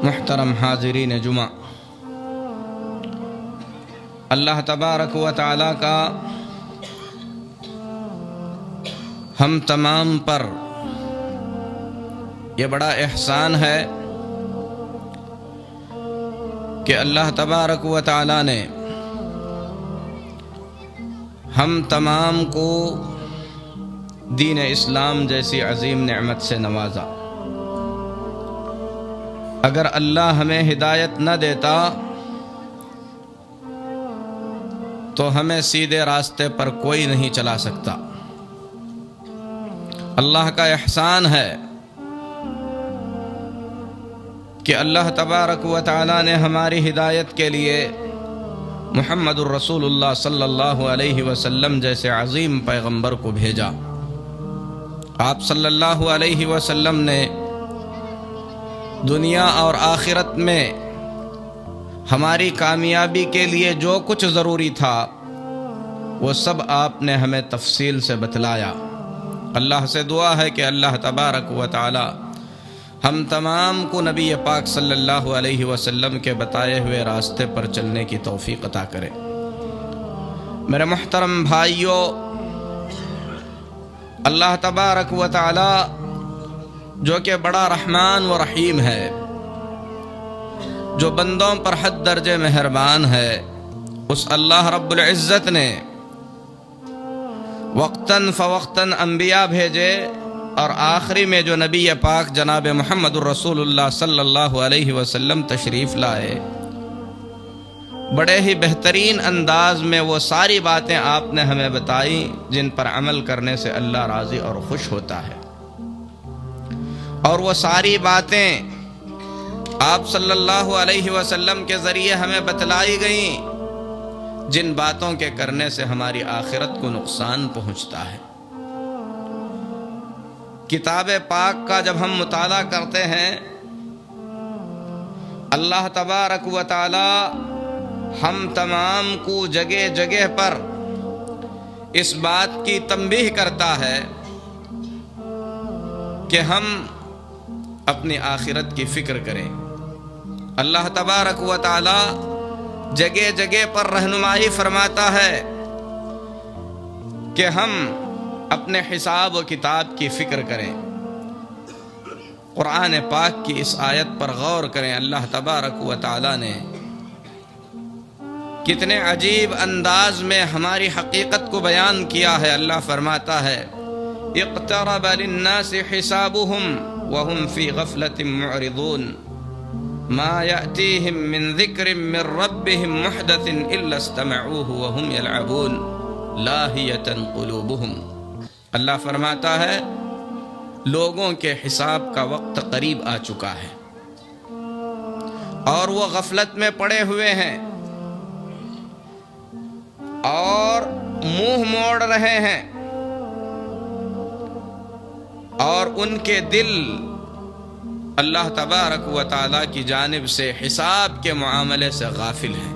محترم حاضرین جمعہ، اللہ تبارک و تعالیٰ کا ہم تمام پر یہ بڑا احسان ہے کہ اللہ تبارک و تعالیٰ نے ہم تمام کو دین اسلام جیسی عظیم نعمت سے نوازا۔ اگر اللہ ہمیں ہدایت نہ دیتا تو ہمیں سیدھے راستے پر کوئی نہیں چلا سکتا۔ اللہ کا احسان ہے کہ اللہ تبارک و تعالیٰ نے ہماری ہدایت کے لیے محمد الرسول اللہ صلی اللہ علیہ وسلم جیسے عظیم پیغمبر کو بھیجا۔ آپ صلی اللہ علیہ وسلم نے دنیا اور آخرت میں ہماری کامیابی کے لیے جو کچھ ضروری تھا وہ سب آپ نے ہمیں تفصیل سے بتلایا۔ اللہ سے دعا ہے کہ اللہ تبارک و تعالی ہم تمام کو نبی پاک صلی اللہ علیہ وسلم کے بتائے ہوئے راستے پر چلنے کی توفیق عطا کرے۔ میرے محترم بھائیوں، اللہ تبارک و تعالی جو کہ بڑا رحمان و رحیم ہے، جو بندوں پر حد درجے مہربان ہے، اس اللہ رب العزت نے وقتاً فوقتاً انبیاء بھیجے، اور آخری میں جو نبی پاک جناب محمد الرسول اللہ صلی اللہ علیہ وسلم تشریف لائے، بڑے ہی بہترین انداز میں وہ ساری باتیں آپ نے ہمیں بتائی جن پر عمل کرنے سے اللہ راضی اور خوش ہوتا ہے۔ اور وہ ساری باتیں آپ صلی اللہ علیہ وسلم کے ذریعے ہمیں بتلائی گئیں جن باتوں کے کرنے سے ہماری آخرت کو نقصان پہنچتا ہے۔ کتاب پاک کا جب ہم مطالعہ کرتے ہیں، اللہ تبارک و تعالی ہم تمام کو جگہ جگہ پر اس بات کی تنبیہ کرتا ہے کہ ہم اپنی آخرت کی فکر کریں۔ اللہ تبارک و تعالی جگہ جگہ پر رہنمائی فرماتا ہے کہ ہم اپنے حساب و کتاب کی فکر کریں۔ قرآن پاک کی اس آیت پر غور کریں۔ اللہ تبارک و تعالی نے کتنے عجیب انداز میں ہماری حقیقت کو بیان کیا ہے۔ اللہ فرماتا ہے اقترب للناس حسابهم وهم في غفلة معرضون ما يأتيهم من ذكر من ربهم محدث إلا استمعوه وهم يلعبون لاهية قلوبهم۔ اللہ فرماتا ہے لوگوں کے حساب کا وقت قریب آ چکا ہے اور وہ غفلت میں پڑے ہوئے ہیں اور منہ موڑ رہے ہیں، اور ان کے دل اللہ تبارک و تعالیٰ کی جانب سے حساب کے معاملے سے غافل ہیں۔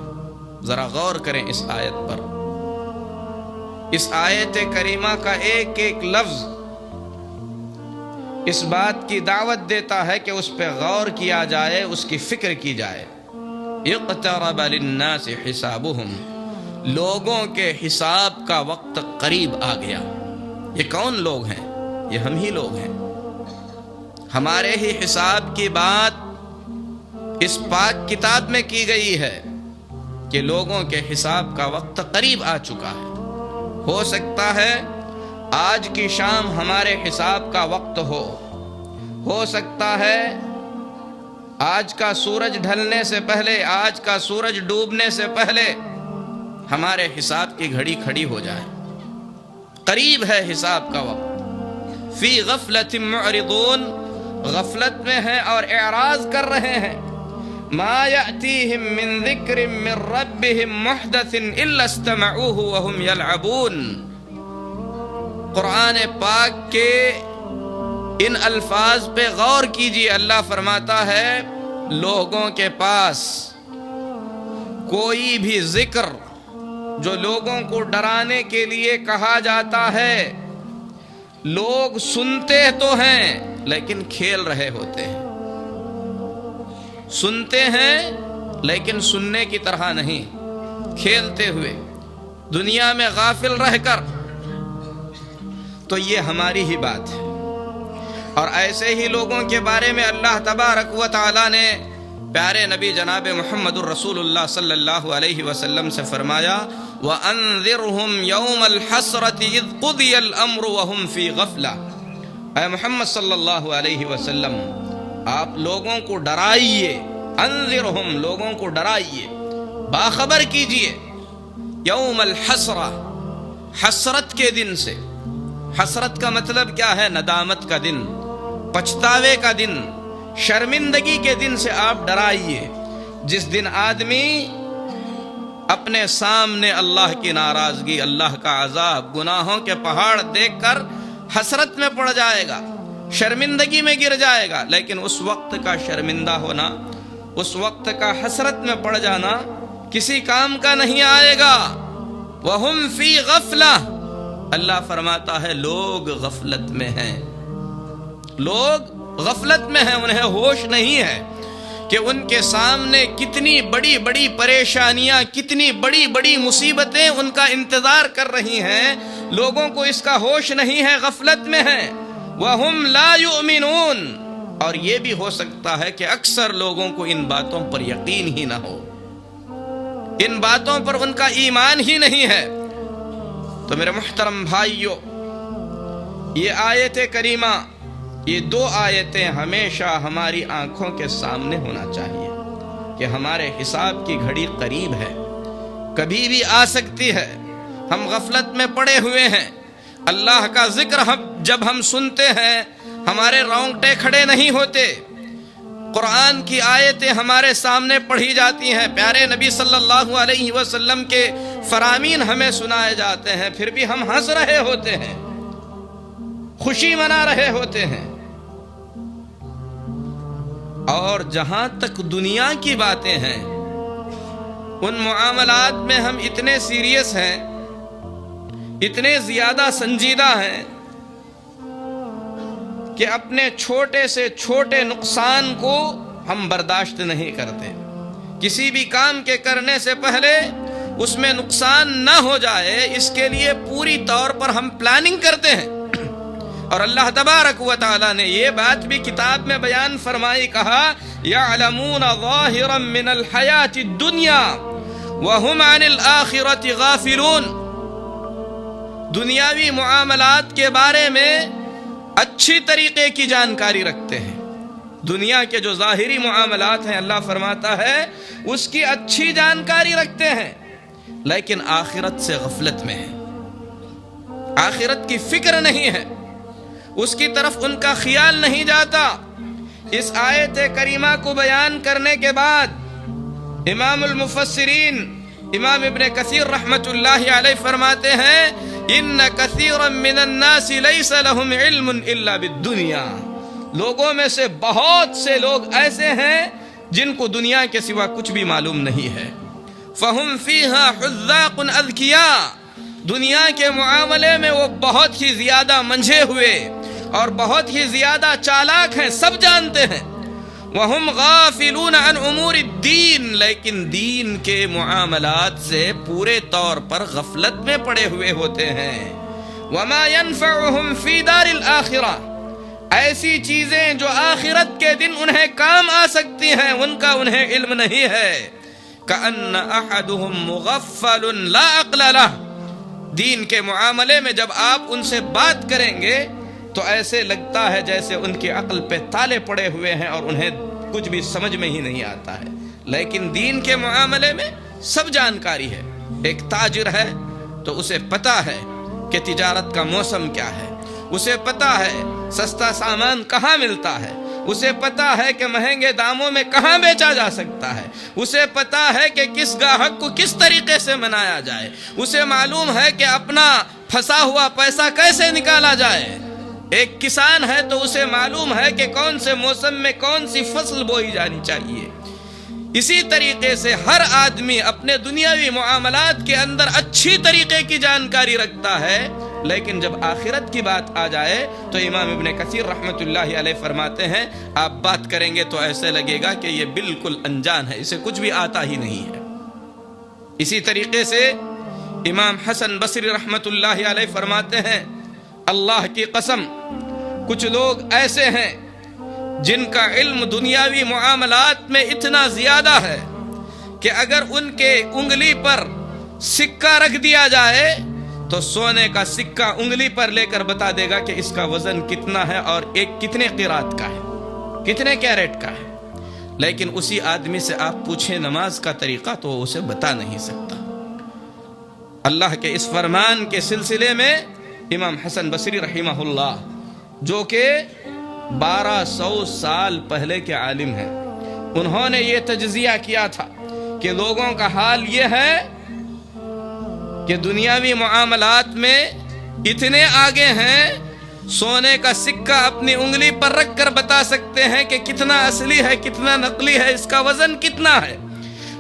ذرا غور کریں اس آیت پر۔ اس آیت کریمہ کا ایک ایک لفظ اس بات کی دعوت دیتا ہے کہ اس پہ غور کیا جائے، اس کی فکر کی جائے۔ اقترب للناس حسابهم، لوگوں کے حساب کا وقت قریب آ گیا۔ یہ کون لوگ ہیں؟ یہ ہم ہی لوگ ہیں۔ ہمارے ہی حساب کی بات اس پاک کتاب میں کی گئی ہے کہ لوگوں کے حساب کا وقت قریب آ چکا ہے۔ ہو سکتا ہے آج کی شام ہمارے حساب کا وقت ہو سکتا ہے آج کا سورج ڈھلنے سے پہلے، آج کا سورج ڈوبنے سے پہلے ہمارے حساب کی گھڑی کھڑی ہو جائے۔ قریب ہے حساب کا وقت۔ فی غفلۃ معرضون، غفلت میں ہیں اور اعراض کر رہے ہیں۔ ما یأتیہم من ذکر من ربہم محدث الا استمعوہ وہم یلعبون۔ قرآن پاک کے ان الفاظ پہ غور کیجیے۔ اللہ فرماتا ہے لوگوں کے پاس کوئی بھی ذکر جو لوگوں کو ڈرانے کے لیے کہا جاتا ہے، لوگ سنتے تو ہیں لیکن کھیل رہے ہوتے ہیں۔ سنتے ہیں لیکن سننے کی طرح نہیں، کھیلتے ہوئے دنیا میں غافل رہ کر، تو یہ ہماری ہی بات ہے۔ اور ایسے ہی لوگوں کے بارے میں اللہ تبارک و تعالی نے پیارے نبی جناب محمد الرسول اللہ صلی اللہ علیہ وسلم سے فرمایا وَأَنذِرْهُمْ يَوْمَ الْحَسْرَةِ إِذْ قُضِيَ الْأَمْرُ وَهُمْ فِي غَفْلَةٍ۔ اے محمد صلی اللہ علیہ وسلم، آپ لوگوں کو ڈرائیے، انذرہم، لوگوں کو ڈرائیے، باخبر کیجئے، یوم الحسرہ، حسرت کے دن سے۔ حسرت کا مطلب کیا ہے؟ ندامت کا دن، پچھتاوے کا دن، شرمندگی کے دن سے آپ ڈرائیے، جس دن آدمی اپنے سامنے اللہ کی ناراضگی، اللہ کا عذاب، گناہوں کے پہاڑ دیکھ کر حسرت میں پڑ جائے گا، شرمندگی میں گر جائے گا۔ لیکن اس وقت کا شرمندہ ہونا، اس وقت کا حسرت میں پڑ جانا کسی کام کا نہیں آئے گا۔ وَهُمْ فِي غَفْلَةٍ، اللہ فرماتا ہے لوگ غفلت میں ہیں، لوگ غفلت میں ہیں، انہیں ہوش نہیں ہے کہ ان کے سامنے کتنی بڑی بڑی پریشانیاں، کتنی بڑی بڑی مصیبتیں ان کا انتظار کر رہی ہیں۔ لوگوں کو اس کا ہوش نہیں ہے، غفلت میں ہیں۔ وَهُمْ لَا يُؤْمِنُونَ، اور یہ بھی ہو سکتا ہے کہ اکثر لوگوں کو ان باتوں پر یقین ہی نہ ہو، ان باتوں پر ان کا ایمان ہی نہیں ہے۔ تو میرے محترم بھائیو، یہ آیت کریمہ، یہ دو آیتیں ہمیشہ ہماری آنکھوں کے سامنے ہونا چاہیے کہ ہمارے حساب کی گھڑی قریب ہے، کبھی بھی آ سکتی ہے۔ ہم غفلت میں پڑے ہوئے ہیں، اللہ کا ذکر جب ہم سنتے ہیں ہمارے رونگٹے کھڑے نہیں ہوتے، قرآن کی آیتیں ہمارے سامنے پڑھی جاتی ہیں، پیارے نبی صلی اللہ علیہ وسلم کے فرامین ہمیں سنائے جاتے ہیں، پھر بھی ہم ہنس رہے ہوتے ہیں، خوشی منا رہے ہوتے ہیں۔ اور جہاں تک دنیا کی باتیں ہیں، ان معاملات میں ہم اتنے سیریس ہیں، اتنے زیادہ سنجیدہ ہیں کہ اپنے چھوٹے سے چھوٹے نقصان کو ہم برداشت نہیں کرتے۔ کسی بھی کام کے کرنے سے پہلے اس میں نقصان نہ ہو جائے، اس کے لیے پوری طور پر ہم پلاننگ کرتے ہیں۔ اور اللہ تبارک و تعالی نے یہ بات بھی کتاب میں بیان فرمائی، کہا یعلمون ظاہرا من الحیات الدنیا وہم عن الآخرۃ غافلون، دنیاوی معاملات کے بارے میں اچھی طریقے کی جانکاری رکھتے ہیں۔ دنیا کے جو ظاہری معاملات ہیں، اللہ فرماتا ہے اس کی اچھی جانکاری رکھتے ہیں، لیکن آخرت سے غفلت میں ہے، آخرت کی فکر نہیں ہے، اس کی طرف ان کا خیال نہیں جاتا۔ اس آیت کریمہ کو بیان کرنے کے بعد امام المفسرین امام ابن کثیر رحمت اللہ علیہ فرماتے ہیں ان کثیرا من الناس لیس لهم علم الا بالدنیا، لوگوں میں سے بہت سے لوگ ایسے ہیں جن کو دنیا کے سوا کچھ بھی معلوم نہیں ہے۔ فہم فیہا حذاق اذکیاء، دنیا کے معاملے میں وہ بہت ہی زیادہ منجھے ہوئے اور بہت ہی زیادہ چالاک ہیں، سب جانتے ہیں۔ وَهُمْ غَافِلُونَ عَنْ أُمُورِ الدِّينِ، لیکن دین کے معاملات سے پورے طور پر غفلت میں پڑے ہوئے ہوتے ہیں۔ وَمَا يَنْفَعُهُمْ فِي دَارِ الْآخِرَةِ، ایسی چیزیں جو آخرت کے دن انہیں کام آ سکتی ہیں، ان کا انہیں علم نہیں ہے۔ كَأَنَّ أَحَدُهُمْ مُغَفَّلٌ لَا عَقْلَ لَهُ، دین کے معاملے میں جب آپ ان سے بات کریں گے تو ایسے لگتا ہے جیسے ان کی عقل پہ تالے پڑے ہوئے ہیں اور انہیں کچھ بھی سمجھ میں ہی نہیں آتا ہے۔ لیکن دین کے معاملے میں سب جانکاری ہے۔ ایک تاجر ہے تو اسے پتا ہے کہ تجارت کا موسم کیا ہے، اسے پتا ہے سستا سامان کہاں ملتا ہے، اسے پتا ہے کہ مہنگے داموں میں کہاں بیچا جا سکتا ہے، اسے پتا ہے کہ کس گاہک کو کس طریقے سے منایا جائے، اسے معلوم ہے کہ اپنا پھنسا ہوا پیسہ کیسے نکالا جائے۔ ایک کسان ہے تو اسے معلوم ہے کہ کون سے موسم میں کون سی فصل بوئی جانی چاہیے۔ اسی طریقے سے ہر آدمی اپنے دنیاوی معاملات کے اندر اچھی طریقے کی جانکاری رکھتا ہے، لیکن جب آخرت کی بات آ جائے تو امام ابن کثیر رحمۃ اللہ علیہ فرماتے ہیں آپ بات کریں گے تو ایسے لگے گا کہ یہ بالکل انجان ہے، اسے کچھ بھی آتا ہی نہیں ہے۔ اسی طریقے سے امام حسن بصری رحمۃ اللہ علیہ فرماتے ہیں اللہ کی قسم کچھ لوگ ایسے ہیں جن کا علم دنیاوی معاملات میں اتنا زیادہ ہے کہ اگر ان کے انگلی پر سکہ رکھ دیا جائے تو سونے کا سکہ انگلی پر لے کر بتا دے گا کہ اس کا وزن کتنا ہے اور ایک کتنے قیرات کا ہے، کتنے کیرٹ کا ہے، لیکن اسی آدمی سے آپ پوچھیں نماز کا طریقہ تو وہ اسے بتا نہیں سکتا۔ اللہ کے اس فرمان کے سلسلے میں امام حسن بصری رحمہ اللہ جو کہ 1200 سال پہلے کے عالم ہیں، انہوں نے یہ تجزیہ کیا تھا کہ لوگوں کا حال یہ ہے کہ دنیاوی معاملات میں اتنے آگے ہیں، سونے کا سکہ اپنی انگلی پر رکھ کر بتا سکتے ہیں کہ کتنا اصلی ہے کتنا نقلی ہے، اس کا وزن کتنا ہے،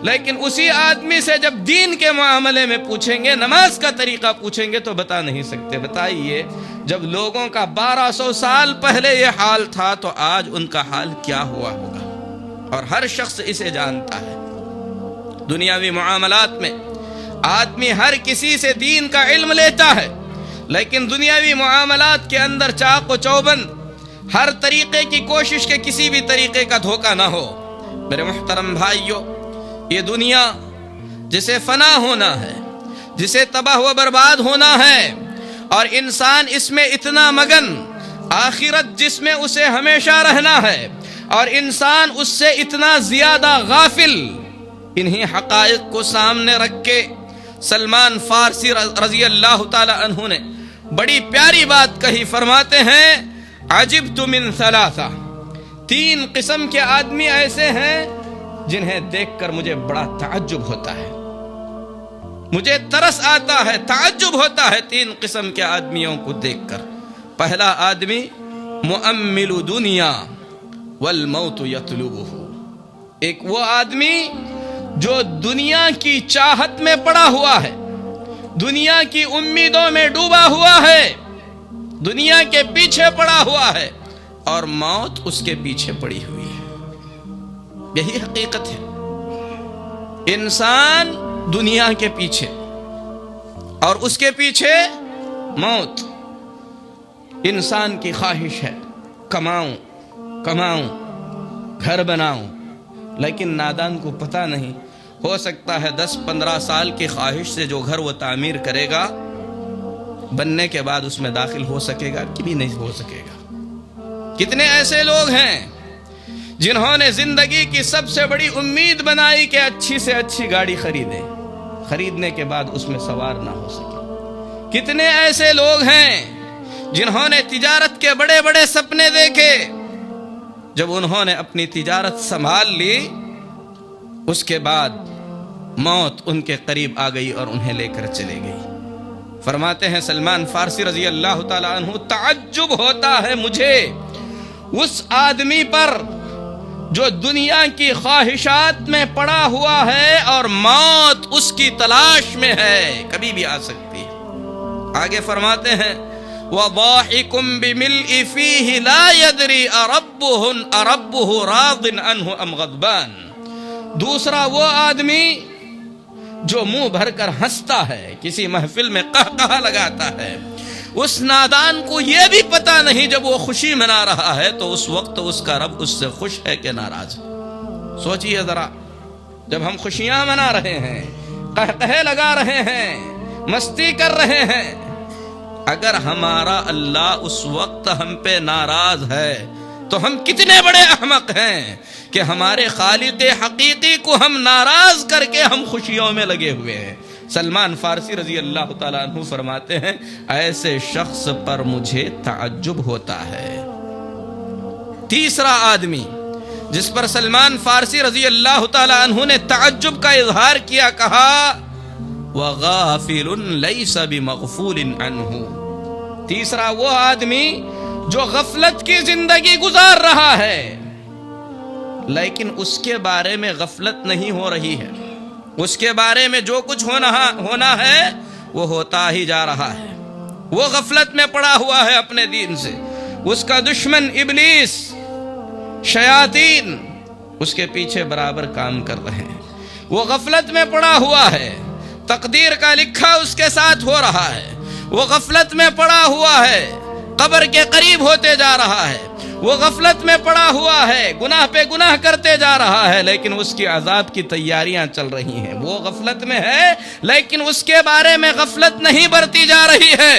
لیکن اسی آدمی سے جب دین کے معاملے میں پوچھیں گے، نماز کا طریقہ پوچھیں گے تو بتا نہیں سکتے۔ بتائیے جب لوگوں کا 1200 سال پہلے یہ حال تھا تو آج ان کا حال کیا ہوا ہوگا؟ اور ہر شخص اسے جانتا ہے۔ دنیاوی معاملات میں آدمی ہر کسی سے دین کا علم لیتا ہے، لیکن دنیاوی معاملات کے اندر چاق و چوبند، ہر طریقے کی کوشش کے کسی بھی طریقے کا دھوکہ نہ ہو۔ میرے محترم بھائیوں، یہ دنیا جسے فنا ہونا ہے، جسے تباہ و برباد ہونا ہے، اور انسان اس میں اتنا مگن، آخرت جس میں اسے ہمیشہ رہنا ہے، اور انسان اس سے اتنا زیادہ غافل، انہی حقائق کو سامنے رکھ کے سلمان فارسی رضی اللہ تعالی عنہ نے بڑی پیاری بات کہی، فرماتے ہیں عجبت من ثلاثہ، 3 قسم کے آدمی ایسے ہیں جنہیں دیکھ کر مجھے بڑا تعجب ہوتا ہے، مجھے ترس آتا ہے، تعجب ہوتا ہے 3 قسم کے آدمیوں کو دیکھ کر۔ پہلا آدمی مؤمل دنیا والموت یطلبہ، ایک وہ آدمی جو دنیا کی چاہت میں پڑا ہوا ہے، دنیا کی امیدوں میں ڈوبا ہوا ہے، دنیا کے پیچھے پڑا ہوا ہے، اور موت اس کے پیچھے پڑی ہوئی ہے۔ یہی حقیقت ہے، انسان دنیا کے پیچھے اور اس کے پیچھے موت۔ انسان کی خواہش ہے کماؤں کماؤں، گھر بناؤں، لیکن نادان کو پتہ نہیں، ہو سکتا ہے 10-15 سال کی خواہش سے جو گھر وہ تعمیر کرے گا، بننے کے بعد اس میں داخل ہو سکے گا کہ بھی نہیں ہو سکے گا۔ کتنے ایسے لوگ ہیں جنہوں نے زندگی کی سب سے بڑی امید بنائی کہ اچھی سے اچھی گاڑی خریدیں، خریدنے کے بعد اس میں سوار نہ ہو سکے۔ کتنے ایسے لوگ ہیں جنہوں نے تجارت کے بڑے بڑے سپنے دیکھے، جب انہوں نے اپنی تجارت سنبھال لی، اس کے بعد موت ان کے قریب آ گئی اور انہیں لے کر چلے گئی۔ فرماتے ہیں سلمان فارسی رضی اللہ تعالیٰ عنہ، تعجب ہوتا ہے مجھے اس آدمی پر جو دنیا کی خواہشات میں پڑا ہوا ہے اور موت اس کی تلاش میں ہے، کبھی بھی آ سکتی ہے۔ آگے فرماتے ہیں وَضَاحِكٌ بِمِلْءِ فِيهِ لَا يَدْرِي أَرَبُّهُ رَاضٍ عَنْهُ أَمْ غَضْبَانٍ، دوسرا وہ آدمی جو منہ بھر کر ہنستا ہے، کسی محفل میں قہقہا لگاتا ہے، اس نادان کو یہ بھی پتہ نہیں جب وہ خوشی منا رہا ہے تو اس وقت اس کا رب اس سے خوش ہے کہ ناراض۔ سوچئے ذرا، جب ہم خوشیاں منا رہے ہیں، قہقہے لگا رہے ہیں، مستی کر رہے ہیں، اگر ہمارا اللہ اس وقت ہم پہ ناراض ہے تو ہم کتنے بڑے احمق ہیں کہ ہمارے خالق حقیقی کو ہم ناراض کر کے ہم خوشیوں میں لگے ہوئے ہیں۔ سلمان فارسی رضی اللہ تعالیٰ عنہ فرماتے ہیں ایسے شخص پر مجھے تعجب ہوتا ہے۔ تیسرا آدمی جس پر سلمان فارسی رضی اللہ تعالیٰ عنہ نے تعجب کا اظہار کیا، کہا وَغَافِلٌ لَيْسَ بِمَغْفُولٍ عَنْهُ، تیسرا وہ آدمی جو غفلت کی زندگی گزار رہا ہے لیکن اس کے بارے میں غفلت نہیں ہو رہی ہے، اس کے بارے میں جو کچھ ہونا ہے وہ ہوتا ہی جا رہا ہے۔ وہ غفلت میں پڑا ہوا ہے اپنے دین سے، اس کا دشمن ابلیس، شیاطین اس کے پیچھے برابر کام کر رہے ہیں، وہ غفلت میں پڑا ہوا ہے، تقدیر کا لکھا اس کے ساتھ ہو رہا ہے، وہ غفلت میں پڑا ہوا ہے، قبر کے قریب ہوتے جا رہا ہے، وہ غفلت میں پڑا ہوا ہے، گناہ پہ گناہ کرتے جا رہا ہے، لیکن اس کی عذاب کی تیاریاں چل رہی ہیں، وہ غفلت میں ہے لیکن اس کے بارے میں غفلت نہیں برتی جا رہی ہے۔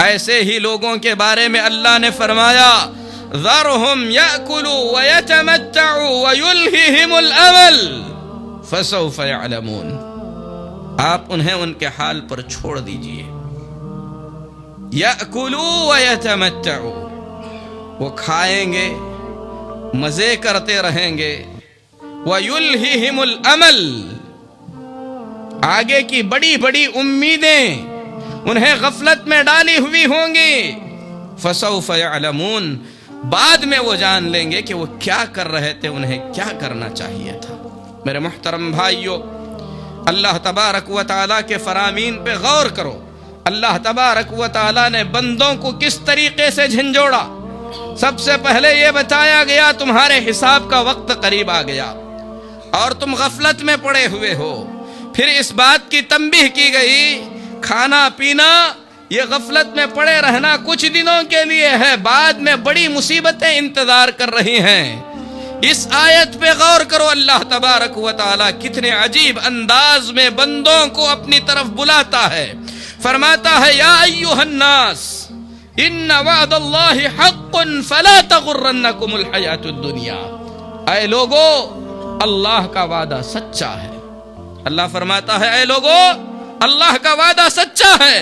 ایسے ہی لوگوں کے بارے میں اللہ نے فرمایا ذرهم يأكلوا ويتمتعوا ويلههم الأمل فسوف يعلمون، آپ انہیں ان کے حال پر چھوڑ دیجئے۔ يأكلوا ويتمتعوا، وہ کھائیں گے، مزے کرتے رہیں گے، وَيُلْهِهِمُ الْأَمَلِ، آگے کی بڑی بڑی امیدیں انہیں غفلت میں ڈالی ہوئی ہوں گی۔ فَسَوْفَ يَعْلَمُونَ، بعد میں وہ جان لیں گے کہ وہ کیا کر رہے تھے، انہیں کیا کرنا چاہیے تھا۔ میرے محترم بھائیو، اللہ تبارک و تعالیٰ کے فرامین پہ غور کرو۔ اللہ تبارک و تعالیٰ نے بندوں کو کس طریقے سے جھنجھوڑا۔ سب سے پہلے یہ بتایا گیا تمہارے حساب کا وقت قریب آ گیا اور تم غفلت میں پڑے ہوئے ہو۔ پھر اس بات کی تنبیہ کی گئی کھانا پینا یہ غفلت میں پڑے رہنا کچھ دنوں کے لیے ہے، بعد میں بڑی مصیبتیں انتظار کر رہی ہیں۔ اس آیت پہ غور کرو، اللہ تبارک و تعالیٰ کتنے عجیب انداز میں بندوں کو اپنی طرف بلاتا ہے۔ فرماتا ہے یا ایھا الناس ان وعد اللہ حق فلا تغرنکم الحیاۃ الدنیا، اے لوگو اللہ کا وعدہ سچا ہے۔ اللہ فرماتا ہے اے لوگو اللہ کا وعدہ سچا ہے،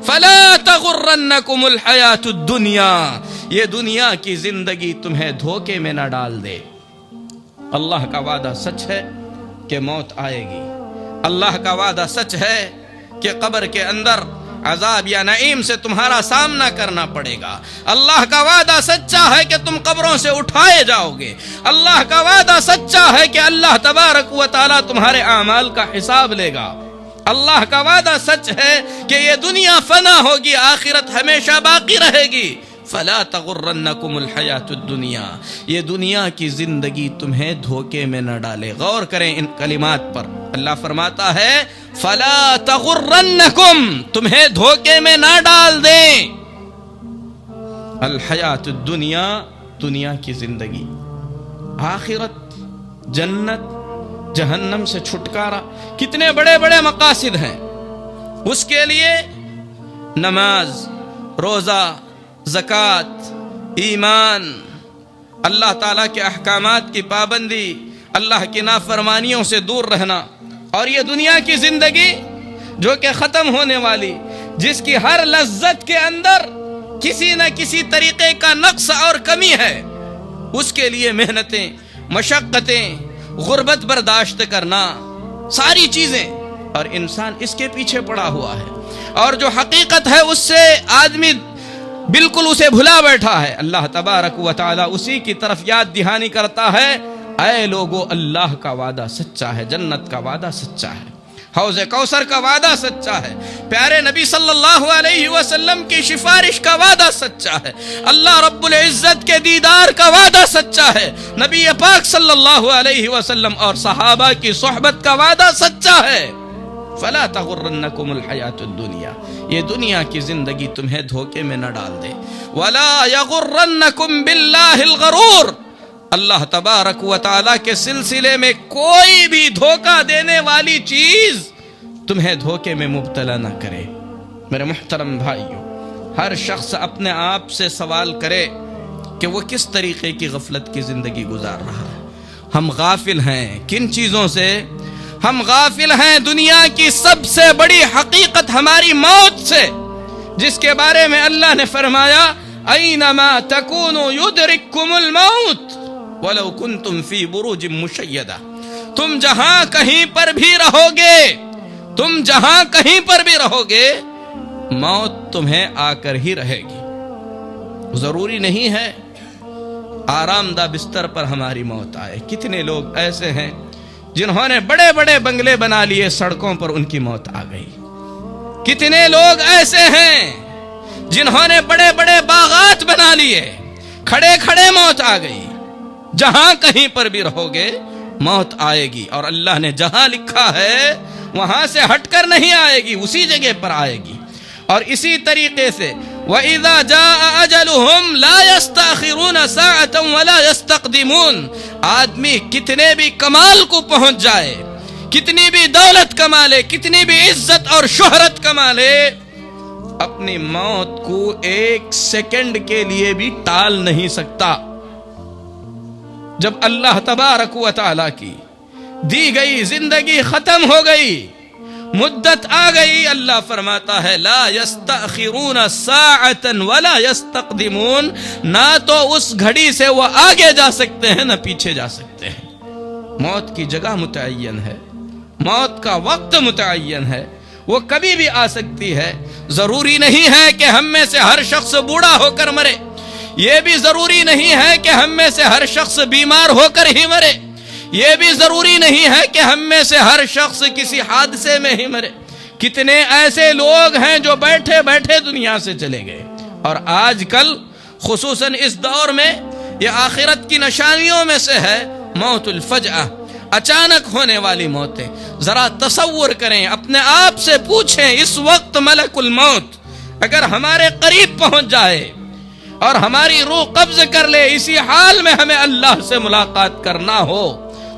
فلا تغرنکم الحیاۃ الدنیا، یہ دنیا کی زندگی تمہیں دھوکے میں نہ ڈال دے۔ اللہ کا وعدہ سچ ہے کہ موت آئے گی، اللہ کا وعدہ سچ ہے کہ قبر کے اندر عذاب یا نعیم سے تمہارا سامنا کرنا پڑے گا، اللہ کا وعدہ سچا ہے کہ تم قبروں سے اٹھائے جاؤ گے، اللہ کا وعدہ سچا ہے کہ اللہ تبارک و تعالیٰ تمہارے اعمال کا حساب لے گا، اللہ کا وعدہ سچ ہے کہ یہ دنیا فنا ہوگی، آخرت ہمیشہ باقی رہے گی۔ فلا تغرنکم الحیاۃ الدنیا، یہ دنیا کی زندگی تمہیں دھوکے میں نہ ڈالے۔ غور کریں ان کلمات پر، اللہ فرماتا ہے فلا تغرنکم، تمہیں دھوکے میں نہ ڈال دیں، الحیاۃ الدنیا، دنیا کی زندگی، آخرت، جنت، جہنم سے چھٹکارا، کتنے بڑے بڑے مقاصد ہیں۔ اس کے لیے نماز، روزہ، زکوٰۃ، ایمان، اللہ تعالیٰ کے احکامات کی پابندی، اللہ کی نافرمانیوں سے دور رہنا، اور یہ دنیا کی زندگی جو کہ ختم ہونے والی، جس کی ہر لذت کے اندر کسی نہ کسی طریقے کا نقص اور کمی ہے، اس کے لیے محنتیں، مشقتیں، غربت برداشت کرنا، ساری چیزیں، اور انسان اس کے پیچھے پڑا ہوا ہے، اور جو حقیقت ہے اس سے آدمی بالکل اسے بھلا بیٹھا ہے۔ اللہ تبارک و تعالیٰ اسی کی طرف یاد دہانی کرتا ہے اے لوگو اللہ کا وعدہ سچا ہے، جنت کا وعدہ سچا ہے، حوض کوثر کا وعدہ سچا ہے، پیارے نبی صلی اللہ علیہ وسلم کی سفارش کا وعدہ سچا ہے، اللہ رب العزت کے دیدار کا وعدہ سچا ہے، نبی پاک صلی اللہ علیہ وسلم اور صحابہ کی صحبت کا وعدہ سچا ہے۔ فلا تغرنکم الحیاۃ الدنیا، یہ دنیا کی زندگی تمہیں دھوکے میں نہ ڈال دے، ولا یغرنکم باللہ الغرور، اللہ تبارک و تعالیٰ کے سلسلے میں کوئی بھی دھوکہ دینے والی چیز تمہیں دھوکے میں مبتلا نہ کرے۔ میرے محترم بھائیو، ہر شخص اپنے آپ سے سوال کرے کہ وہ کس طریقے کی غفلت کی زندگی گزار رہا ہے۔ ہم غافل ہیں کن چیزوں سے؟ ہم غافل ہیں دنیا کی سب سے بڑی حقیقت ہماری موت سے، جس کے بارے میں اللہ نے فرمایا اینما تکونوا یدرککم الموت ولو کنتم فی بروج مشیدہ، تم جہاں کہیں پر بھی رہو گے، تم جہاں کہیں پر بھی رہو گے، موت تمہیں آ کر ہی رہے گی۔ ضروری نہیں ہے آرام دہ بستر پر ہماری موت آئے۔ کتنے لوگ ایسے ہیں جنہوں نے بڑے بڑے بنگلے بنا لیے، سڑکوں پر ان کی موت آ گئی۔ کتنے لوگ ایسے ہیں جنہوں نے بڑے بڑے باغات بنا لیے، کھڑے کھڑے موت آ گئی۔ جہاں کہیں پر بھی رہو گے موت آئے گی، اور اللہ نے جہاں لکھا ہے وہاں سے ہٹ کر نہیں آئے گی، اسی جگہ پر آئے گی۔ اور اسی طریقے سے وَإِذَا جَاءَ أَجَلُهُمْ لَا يَسْتَأْخِرُونَ سَاعَةً وَلَا يَسْتَقْدِمُونَ۔ آدمی کتنے بھی کمال کو پہنچ جائے، کتنی بھی دولت کما لے، کتنی بھی عزت اور شہرت کما لے، اپنی موت کو ایک سیکنڈ کے لیے بھی ٹال نہیں سکتا۔ جب اللہ تبارک و تعالیٰ کی دی گئی زندگی ختم ہو گئی، مدت آ گئی، اللہ فرماتا ہے لا یستأخرون ساعتا ولا یستقدمون، نہ تو اس گھڑی سے وہ آگے جا سکتے ہیں نہ پیچھے جا سکتے ہیں۔ موت کی جگہ متعین ہے، موت کا وقت متعین ہے، وہ کبھی بھی آ سکتی ہے۔ ضروری نہیں ہے کہ ہم میں سے ہر شخص بوڑھا ہو کر مرے، یہ بھی ضروری نہیں ہے کہ ہم میں سے ہر شخص بیمار ہو کر ہی مرے، یہ بھی ضروری نہیں ہے کہ ہم میں سے ہر شخص کسی حادثے میں ہی مرے۔ کتنے ایسے لوگ ہیں جو بیٹھے بیٹھے دنیا سے چلے گئے، اور آج کل خصوصاً اس دور میں یہ آخرت کی نشانیوں میں سے ہے موت الفجأہ، اچانک ہونے والی موتیں۔ ذرا تصور کریں، اپنے آپ سے پوچھیں، اس وقت ملک الموت اگر ہمارے قریب پہنچ جائے اور ہماری روح قبض کر لے، اسی حال میں ہمیں اللہ سے ملاقات کرنا ہو،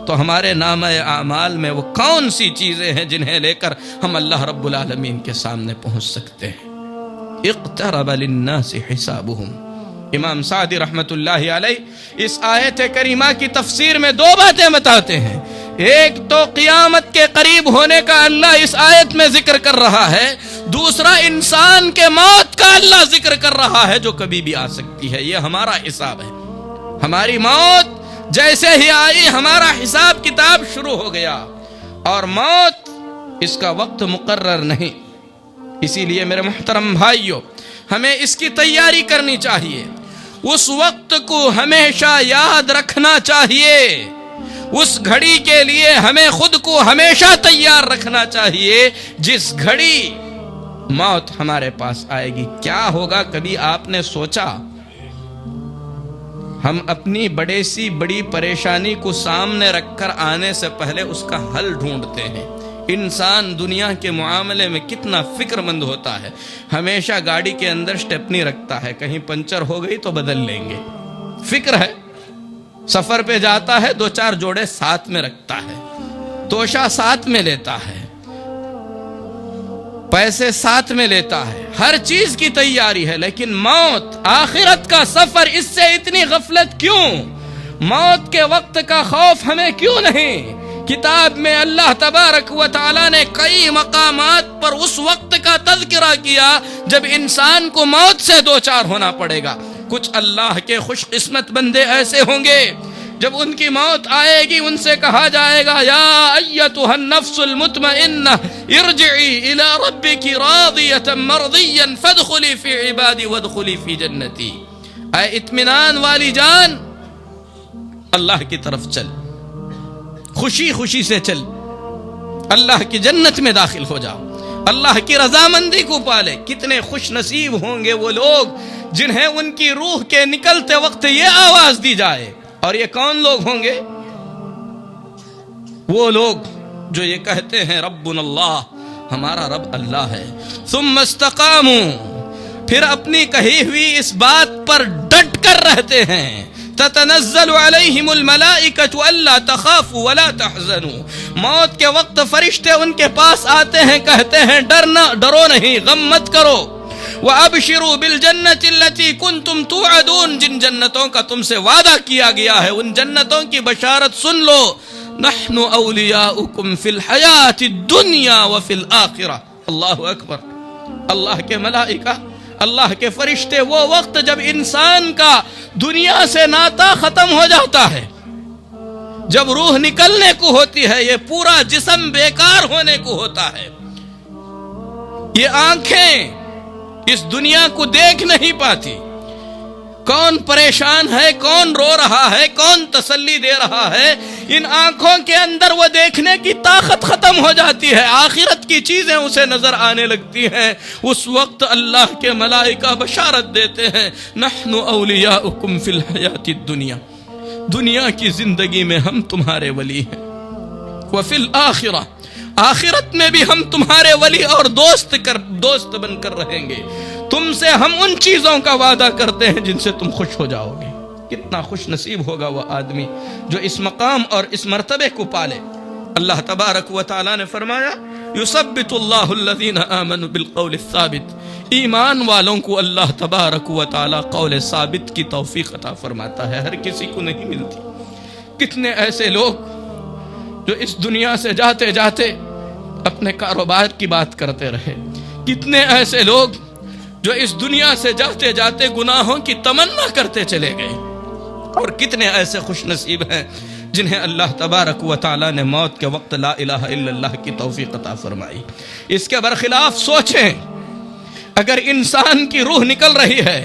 تو ہمارے نامہ اعمال میں وہ کون سی چیزیں ہیں جنہیں لے کر ہم اللہ رب العالمین کے سامنے پہنچ سکتے ہیں؟ اقترب للناس حسابهم۔ امام سعدی رحمت اللہ علیہ اس آیت کریمہ کی تفسیر میں دو باتیں بتاتے ہیں۔ ایک تو قیامت کے قریب ہونے کا اللہ اس آیت میں ذکر کر رہا ہے، دوسرا انسان کے موت کا اللہ ذکر کر رہا ہے جو کبھی بھی آ سکتی ہے۔ یہ ہمارا حساب ہے، ہماری موت جیسے ہی آئی ہمارا حساب کتاب شروع ہو گیا، اور موت اس کا وقت مقرر نہیں۔ اسی لیے میرے محترم بھائیوں، ہمیں اس کی تیاری کرنی چاہیے، اس وقت کو ہمیشہ یاد رکھنا چاہیے، اس گھڑی کے لیے ہمیں خود کو ہمیشہ تیار رکھنا چاہیے جس گھڑی موت ہمارے پاس آئے گی۔ کیا ہوگا کبھی آپ نے سوچا؟ ہم اپنی بڑی پریشانی کو سامنے رکھ کر آنے سے پہلے اس کا حل ڈھونڈتے ہیں۔ انسان دنیا کے معاملے میں کتنا فکر مند ہوتا ہے، ہمیشہ گاڑی کے اندر سٹیپنی رکھتا ہے، کہیں پنچر ہو گئی تو بدل لیں گے، فکر ہے۔ سفر پہ جاتا ہے، دو چار جوڑے ساتھ میں رکھتا ہے، توشہ ساتھ میں لیتا ہے، پیسے ساتھ میں لیتا ہے، ہر چیز کی تیاری ہے۔ لیکن موت، آخرت کا سفر، اس سے اتنی غفلت کیوں؟ موت کے وقت کا خوف ہمیں کیوں نہیں؟ کتاب میں اللہ تبارک و تعالی نے کئی مقامات پر اس وقت کا تذکرہ کیا جب انسان کو موت سے دوچار ہونا پڑے گا۔ کچھ اللہ کے خوش قسمت بندے ایسے ہوں گے جب ان کی موت آئے گی ان سے کہا جائے گا یا ایتھا النفس المطمئنہ ارجعی الی ربک راضیۃ مرضیا فادخلی فی عبادی وادخلی فی جنتی۔ اے اطمینان والی جان، اللہ کی طرف چل، خوشی خوشی سے چل، اللہ کی جنت میں داخل ہو جاؤ، اللہ کی رضامندی کو پالے۔ کتنے خوش نصیب ہوں گے وہ لوگ جنہیں ان کی روح کے نکلتے وقت یہ آواز دی جائے۔ اور یہ کون لوگ ہوں گے؟ وہ لوگ جو یہ کہتے ہیں ربنا اللہ، ہمارا رب اللہ ہے، ثم استقاموا، پھر اپنی کہی ہوئی اس بات پر ڈٹ کر رہتے ہیں، تتنزل علیہم الملائکۃ الا تخافوا ولا تحزنوا، موت کے وقت فرشتے ان کے پاس آتے ہیں، کہتے ہیں ڈرو نہیں، غم مت کرو، وَأَبْشِرُوا بِالْجَنَّةِ الَّتِي كُنْتُمْ تُوعَدُونَ، جن جنتوں کا تم سے وعدہ کیا گیا ہے ان جنتوں کی بشارت سن لو، نَحْنُ أَوْلِيَاؤُكُمْ فِي الْحَيَاةِ الدُّنْيَا وَفِي الْآخِرَةِ۔ اللہ اکبر! اللہ کے ملائکہ، اللہ کے فرشتے، وہ وقت جب انسان کا دنیا سے ناتا ختم ہو جاتا ہے، جب روح نکلنے کو ہوتی ہے، یہ پورا جسم بیکار ہونے کو ہوتا ہے، یہ آنکھیں اس دنیا کو دیکھ نہیں پاتی، کون پریشان ہے، کون رو رہا ہے، کون تسلی دے رہا ہے، ان آنکھوں کے اندر وہ دیکھنے کی طاقت ختم ہو جاتی ہے، آخرت کی چیزیں اسے نظر آنے لگتی ہیں۔ اس وقت اللہ کے ملائکہ بشارت دیتے ہیں، نحن اولیاؤکم فی الحیات الدنیا، دنیا کی زندگی میں ہم تمہارے ولی ہیں، وفی الآخرہ، آخرت میں بھی ہم تمہارے ولی اور دوست بن کر رہیں گے، تم سے ہم ان چیزوں کا وعدہ کرتے ہیں جن سے تم خوش ہو جاؤ گے۔ کتنا خوش نصیب ہوگا وہ آدمی جو اس مقام اور اس مرتبے کو پالے۔ اللہ تبارک و تعالی نے فرمایا، یثبت اللہ الذین آمنوا بالقول الثابت، ایمان والوں کو اللہ تبارک و تعالی قول ثابت کی توفیق عطا فرماتا ہے، ہر کسی کو نہیں ملتی۔ کتنے ایسے لوگ جو اس دنیا سے جاتے جاتے اپنے کاروبار کی بات کرتے رہے، کتنے ایسے لوگ جو اس دنیا سے جاتے جاتے گناہوں کی تمنا کرتے چلے گئے، اور کتنے ایسے خوش نصیب ہیں جنہیں اللہ تبارک و تعالی نے موت کے وقت لا الہ الا اللہ کی توفیق عطا فرمائی۔ اس کے برخلاف سوچیں، اگر انسان کی روح نکل رہی ہے،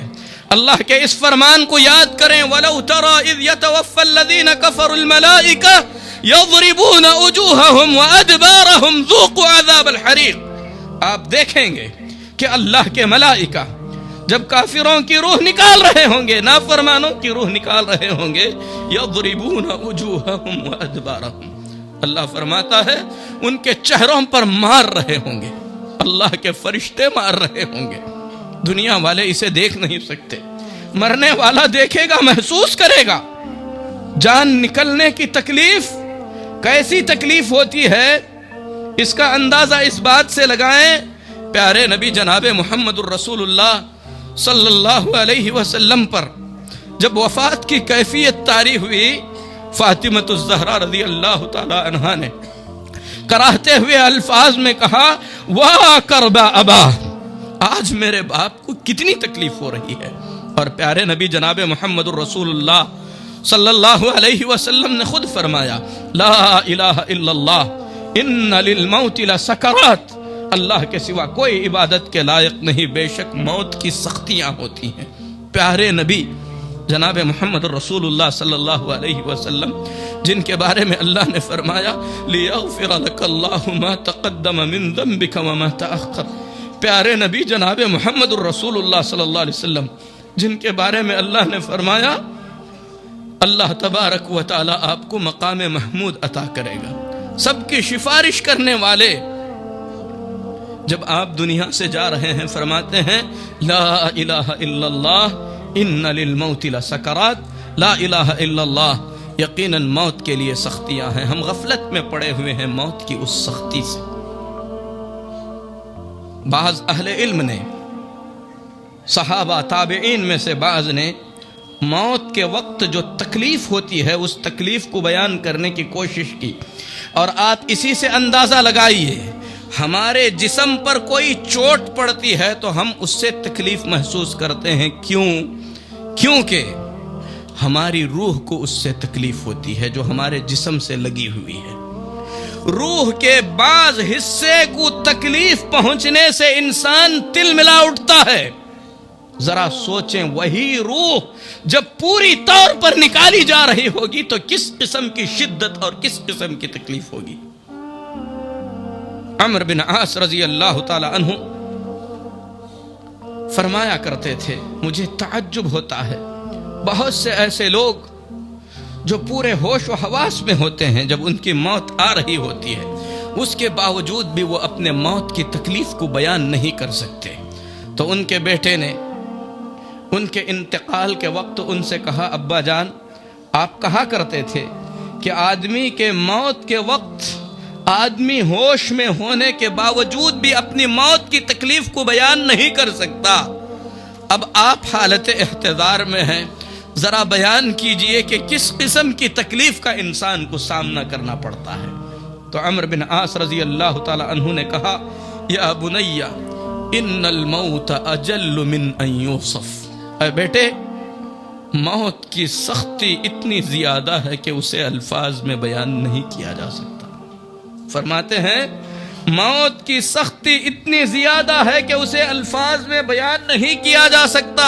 اللہ کے اس فرمان کو یاد کریں، وَلَوْ تَرَى إِذْ يَتَوَفَّى الَّذِينَ كَفَرُوا الْمَلَائِكَةُ يَضْرِبُونَ وُجُوهَهُمْ وَأَدْبَارَهُمْ ذُوقُوا عَذَابَ الْحَرِيقِ، آپ دیکھیں گے کہ اللہ کے ملائکہ جب کافروں کی روح نکال رہے ہوں گے، نافرمانوں کی روح نکال رہے ہوں گے، یضربون وجوہہم وادبارہم، اللہ فرماتا ہے ان کے چہروں پر مار رہے ہوں گے، اللہ کے فرشتے مار رہے ہوں گے۔ دنیا والے اسے دیکھ نہیں سکتے، مرنے والا دیکھے گا، محسوس کرے گا۔ جان نکلنے کی تکلیف کیسی تکلیف ہوتی ہے، اس کا اندازہ اس بات سے لگائیں، پیارے نبی جناب محمد الرسول اللہ صلی اللہ علیہ وسلم پر جب وفات کی کیفیت طاری ہوئی، فاطمۃ الزہرا رضی اللہ تعالی عنہا نے کراہتے ہوئے الفاظ میں کہا، واہ کربا ابا، آج میرے باپ کو کتنی تکلیف ہو رہی ہے۔ اور پیارے نبی جناب محمد الرسول اللہ صلی اللہ علیہ وسلم نے خود فرمایا، لا الہ الا اللہ ان للموت لسکرات، اللہ کے سوا کوئی عبادت کے لائق نہیں، بے شک موت کی سختیاں ہوتی ہیں۔ پیارے نبی جناب محمد رسول اللہ صلی اللہ علیہ وسلم جن کے بارے میں اللہ نے فرمایا، لِيَغْفِرَ لَكَ اللَّهُ مَا تَقَدَّمَ مِن ذَنبِكَ وَمَا تَأَخَّرَ، پیارے نبی جناب محمد رسول اللہ صلی اللہ علیہ وسلم جن کے بارے میں اللہ نے فرمایا، اللہ تبارک و تعالی آپ کو مقام محمود عطا کرے گا، سب کی سفارش کرنے والے۔ جب آپ دنیا سے جا رہے ہیں فرماتے ہیں، لا الہ الا اللہ ان للموت لسکرات، لا الہ الا اللہ، یقیناً موت کے لیے سختیاں ہیں۔ ہم غفلت میں پڑے ہوئے ہیں موت کی اس سختی سے۔ بعض اہل علم نے، صحابہ تابعین میں سے بعض نے موت کے وقت جو تکلیف ہوتی ہے اس تکلیف کو بیان کرنے کی کوشش کی، اور آپ اسی سے اندازہ لگائیے، ہمارے جسم پر کوئی چوٹ پڑتی ہے تو ہم اس سے تکلیف محسوس کرتے ہیں، کیونکہ ہماری روح کو اس سے تکلیف ہوتی ہے جو ہمارے جسم سے لگی ہوئی ہے۔ روح کے بعض حصے کو تکلیف پہنچنے سے انسان تل ملا اٹھتا ہے۔ ذرا سوچیں، وہی روح جب پوری طور پر نکالی جا رہی ہوگی تو کس قسم کی شدت اور کس قسم کی تکلیف ہوگی۔ عمرو بن عاص رضی اللہ تعالی عنہ فرمایا کرتے تھے، مجھے تعجب ہوتا ہے، بہت سے ایسے لوگ جو پورے ہوش و حواس میں ہوتے ہیں، جب ان کی موت آ رہی ہوتی ہے اس کے باوجود بھی وہ اپنے موت کی تکلیف کو بیان نہیں کر سکتے۔ تو ان کے بیٹے نے ان کے انتقال کے وقت ان سے کہا، ابا جان آپ کہا کرتے تھے کہ آدمی کے موت کے وقت آدمی ہوش میں ہونے کے باوجود بھی اپنی موت کی تکلیف کو بیان نہیں کر سکتا، اب آپ حالت احتضار میں ہیں، ذرا بیان کیجئے کہ کس قسم کی تکلیف کا انسان کو سامنا کرنا پڑتا ہے۔ تو عمرو بن عاص رضی اللہ تعالی عنہ نے کہا، یا بنی ان الموت اجل من ان یوصف، اے بیٹے موت کی سختی اتنی زیادہ ہے کہ اسے الفاظ میں بیان نہیں کیا جا سکتا۔ فرماتے ہیں موت کی سختی اتنی زیادہ ہے کہ اسے الفاظ میں بیان نہیں کیا جا سکتا۔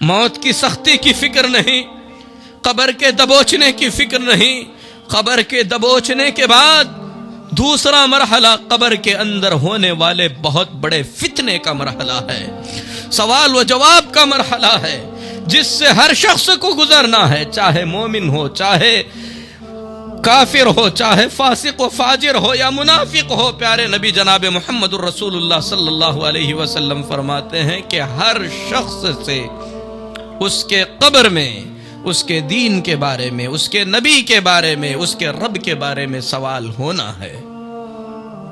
موت کی سختی کی فکر نہیں، قبر کے دبوچنے کی فکر نہیں۔ قبر کے دبوچنے کے بعد دوسرا مرحلہ قبر کے اندر ہونے والے بہت بڑے فتنے کا مرحلہ ہے، سوال و جواب کا مرحلہ ہے، جس سے ہر شخص کو گزرنا ہے، چاہے مومن ہو، چاہے کافر ہو، چاہے فاسق و فاجر ہو یا منافق ہو۔ پیارے نبی جناب محمد الرسول اللہ صلی اللہ علیہ وسلم فرماتے ہیں کہ ہر شخص سے اس کے قبر میں اس کے دین کے بارے میں، اس کے نبی کے بارے میں، اس کے رب کے بارے میں سوال ہونا ہے۔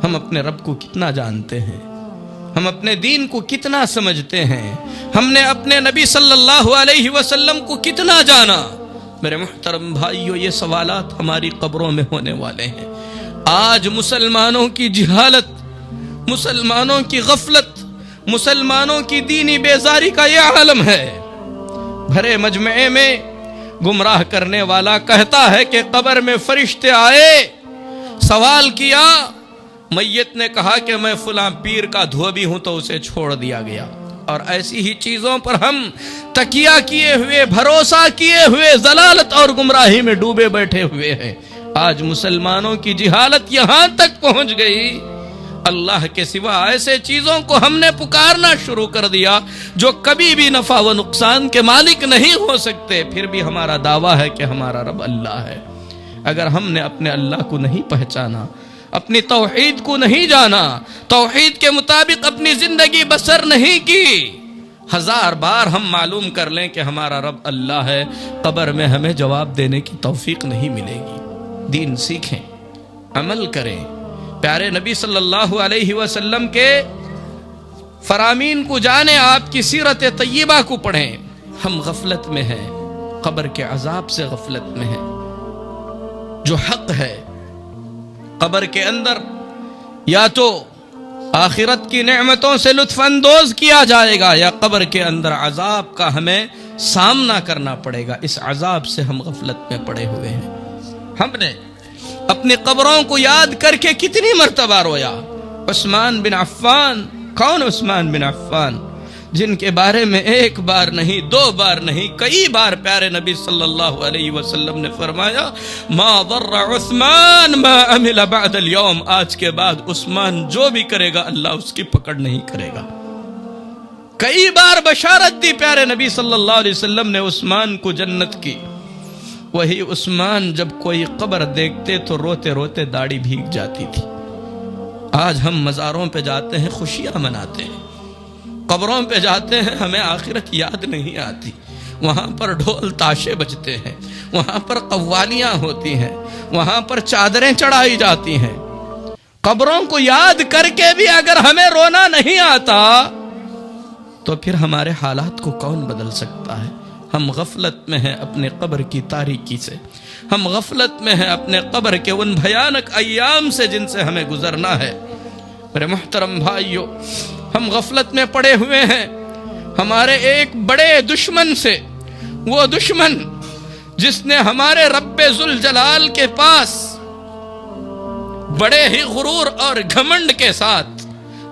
ہم اپنے رب کو کتنا جانتے ہیں؟ ہم اپنے دین کو کتنا سمجھتے ہیں؟ ہم نے اپنے نبی صلی اللہ علیہ وسلم کو کتنا جانا؟ میرے محترم بھائیو، یہ سوالات ہماری قبروں میں ہونے والے ہیں۔ آج مسلمانوں کی جہالت، مسلمانوں کی غفلت، مسلمانوں کی دینی بیزاری کا یہ عالم ہے۔ بھرے مجمعے میں گمراہ کرنے والا کہتا ہے کہ قبر میں فرشتے آئے، سوال کیا، میت نے کہا کہ میں فلاں پیر کا دھوبی ہوں تو اسے چھوڑ دیا گیا، اور ایسی ہی چیزوں پر ہم تکیہ کیے ہوئے، بھروسہ کیے ہوئے ضلالت اور گمراہی میں ڈوبے بیٹھے ہوئے ہیں۔ آج مسلمانوں کی جہالت یہاں تک پہنچ گئی، اللہ کے سوا ایسے چیزوں کو ہم نے پکارنا شروع کر دیا جو کبھی بھی نفع و نقصان کے مالک نہیں ہو سکتے، پھر بھی ہمارا دعویٰ ہے کہ ہمارا رب اللہ ہے۔ اگر ہم نے اپنے اللہ کو نہیں پہچانا، اپنی توحید کو نہیں جانا، توحید کے مطابق اپنی زندگی بسر نہیں کی، ہزار بار ہم معلوم کر لیں کہ ہمارا رب اللہ ہے، قبر میں ہمیں جواب دینے کی توفیق نہیں ملے گی۔ دین سیکھیں، عمل کریں، پیارے نبی صلی اللہ علیہ وسلم کے فرامین کو جانیں، آپ کی سیرت طیبہ کو پڑھیں۔ ہم غفلت میں ہیں، قبر کے عذاب سے غفلت میں ہیں۔ جو حق ہے، قبر کے اندر یا تو آخرت کی نعمتوں سے لطف اندوز کیا جائے گا، یا قبر کے اندر عذاب کا ہمیں سامنا کرنا پڑے گا۔ اس عذاب سے ہم غفلت میں پڑے ہوئے ہیں۔ ہم نے اپنی قبروں کو یاد کر کے کتنی مرتبہ رویا۔ عثمان بن عفان، کون عثمان بن عفان؟ جن کے بارے میں ایک بار نہیں، دو بار نہیں، کئی بار پیارے نبی صلی اللہ علیہ وسلم نے فرمایا ما ضر عثمان ما عمل بعد اليوم، آج کے بعد عثمان جو بھی کرے گا اللہ اس کی پکڑ نہیں کرے گا۔ کئی بار بشارت دی پیارے نبی صلی اللہ علیہ وسلم نے عثمان کو جنت کی۔ وہی عثمان جب کوئی قبر دیکھتے تو روتے روتے داڑھی بھیگ جاتی تھی۔ آج ہم مزاروں پہ جاتے ہیں، خوشیاں مناتے ہیں، قبروں پہ جاتے ہیں، ہمیں آخرت یاد نہیں آتی۔ وہاں پر ڈھول تاشے بجتے ہیں، وہاں پر قوالیاں ہوتی ہیں، وہاں پر چادریں چڑھائی جاتی ہیں۔ قبروں کو یاد کر کے بھی اگر ہمیں رونا نہیں آتا تو پھر ہمارے حالات کو کون بدل سکتا ہے؟ ہم غفلت میں ہیں اپنے قبر کی تاریکی سے، ہم غفلت میں ہیں اپنے قبر کے ان بھیانک ایام سے جن سے ہمیں گزرنا ہے۔ میرے محترم بھائیو، ہم غفلت میں پڑے ہوئے ہیں ہمارے ایک بڑے دشمن سے، وہ دشمن جس نے ہمارے رب ذوالجلال کے پاس بڑے ہی غرور اور گھمنڈ کے ساتھ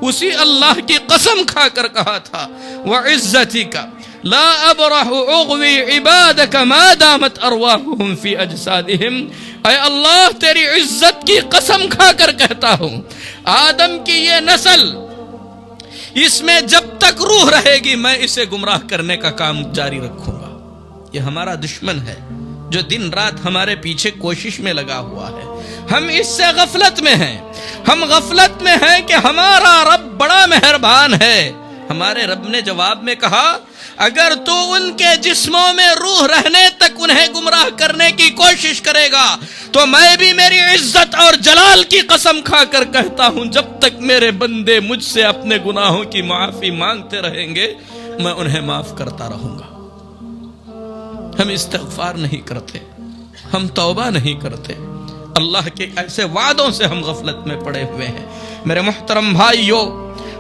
اسی اللہ کی قسم کھا کر کہا تھا وَعِزَّتِكَ لا ابرح اغوی عبادک ما دامت ارواحهم فی اجسادہم، اے اللہ تیری عزت کی قسم کھا کر کہتا ہوں، آدم کی یہ نسل، اس میں جب تک روح رہے گی میں اسے گمراہ کرنے کا کام جاری رکھوں گا۔ یہ ہمارا دشمن ہے جو دن رات ہمارے پیچھے کوشش میں لگا ہوا ہے۔ ہم اس سے غفلت میں ہیں، ہم غفلت میں ہیں کہ ہمارا رب بڑا مہربان ہے۔ ہمارے رب نے جواب میں کہا اگر تو ان کے جسموں میں روح رہنے تک انہیں گمراہ کرنے کی کوشش کرے گا تو میں بھی میری عزت اور جلال کی قسم کھا کر کہتا ہوں جب تک میرے بندے مجھ سے اپنے گناہوں کی معافی مانگتے رہیں گے میں انہیں معاف کرتا رہوں گا۔ ہم استغفار نہیں کرتے، ہم توبہ نہیں کرتے، اللہ کے ایسے وعدوں سے ہم غفلت میں پڑے ہوئے ہیں۔ میرے محترم بھائیو،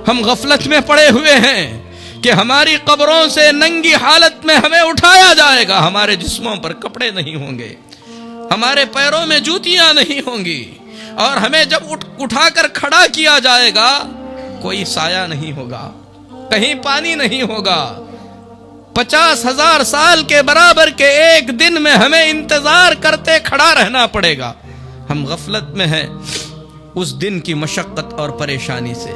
ہم غفلت میں پڑے ہوئے ہیں کہ ہماری قبروں سے ننگی حالت میں ہمیں اٹھایا جائے گا، ہمارے جسموں پر کپڑے نہیں ہوں گے، ہمارے پیروں میں جوتیاں نہیں ہوں گی، اور ہمیں جب اٹھا کر کھڑا کیا جائے گا کوئی سایہ نہیں ہوگا، کہیں پانی نہیں ہوگا، 50,000 سال کے برابر کے ایک دن میں ہمیں انتظار کرتے کھڑا رہنا پڑے گا. ہم غفلت میں ہیں اس دن کی مشقت اور پریشانی سے.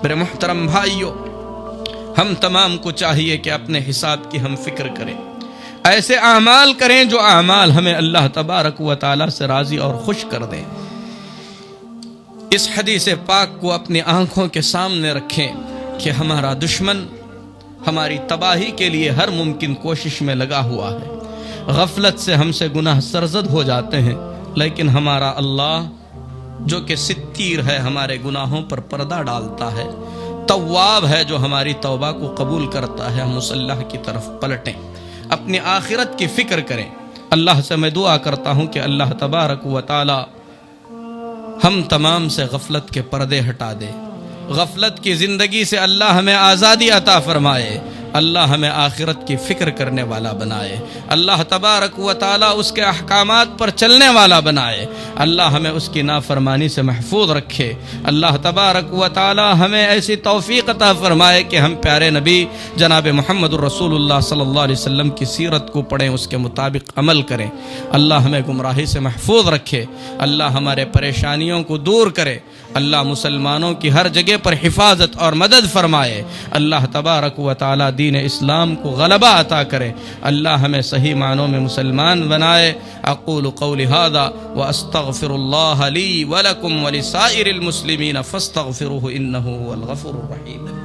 میرے محترم بھائیوں، ہم تمام کو چاہیے کہ اپنے حساب کی ہم فکر کریں، ایسے اعمال کریں جو اعمال ہمیں اللہ تبارک و تعالی سے راضی اور خوش کر دیں. اس حدیث پاک کو اپنی آنکھوں کے سامنے رکھیں کہ ہمارا دشمن ہماری تباہی کے لیے ہر ممکن کوشش میں لگا ہوا ہے. غفلت سے ہم سے گناہ سرزد ہو جاتے ہیں، لیکن ہمارا اللہ جو کہ ستیر ہے، ہمارے گناہوں پر پردہ ڈالتا ہے، تواب ہے جو ہماری توبہ کو قبول کرتا ہے. ہم اس اللہ کی طرف پلٹیں، اپنی آخرت کی فکر کریں. اللہ سے میں دعا کرتا ہوں کہ اللہ تبارک و تعالی ہم تمام سے غفلت کے پردے ہٹا دے، غفلت کی زندگی سے اللہ ہمیں آزادی عطا فرمائے، اللہ ہمیں آخرت کی فکر کرنے والا بنائے، اللہ تبارک و تعالی اس کے احکامات پر چلنے والا بنائے، اللہ ہمیں اس کی نافرمانی سے محفوظ رکھے. اللہ تبارک و تعالی ہمیں ایسی توفیق عطا فرمائے کہ ہم پیارے نبی جناب محمد الرسول اللہ صلی اللہ علیہ وسلم کی سیرت کو پڑھیں، اس کے مطابق عمل کریں. اللہ ہمیں گمراہی سے محفوظ رکھے، اللہ ہمارے پریشانیوں کو دور کرے، اللہ مسلمانوں کی ہر جگہ پر حفاظت اور مدد فرمائے. اللہ تبارک و تعالی دین اسلام کو غلبہ عطا کرے، اللہ ہمیں صحیح معنوں میں مسلمان بنائے. اقول قولی ھذا واستغفر اللہ لی ولکم ولسائر المسلمین فاستغفروہ انہ هو الغفور الرحیم.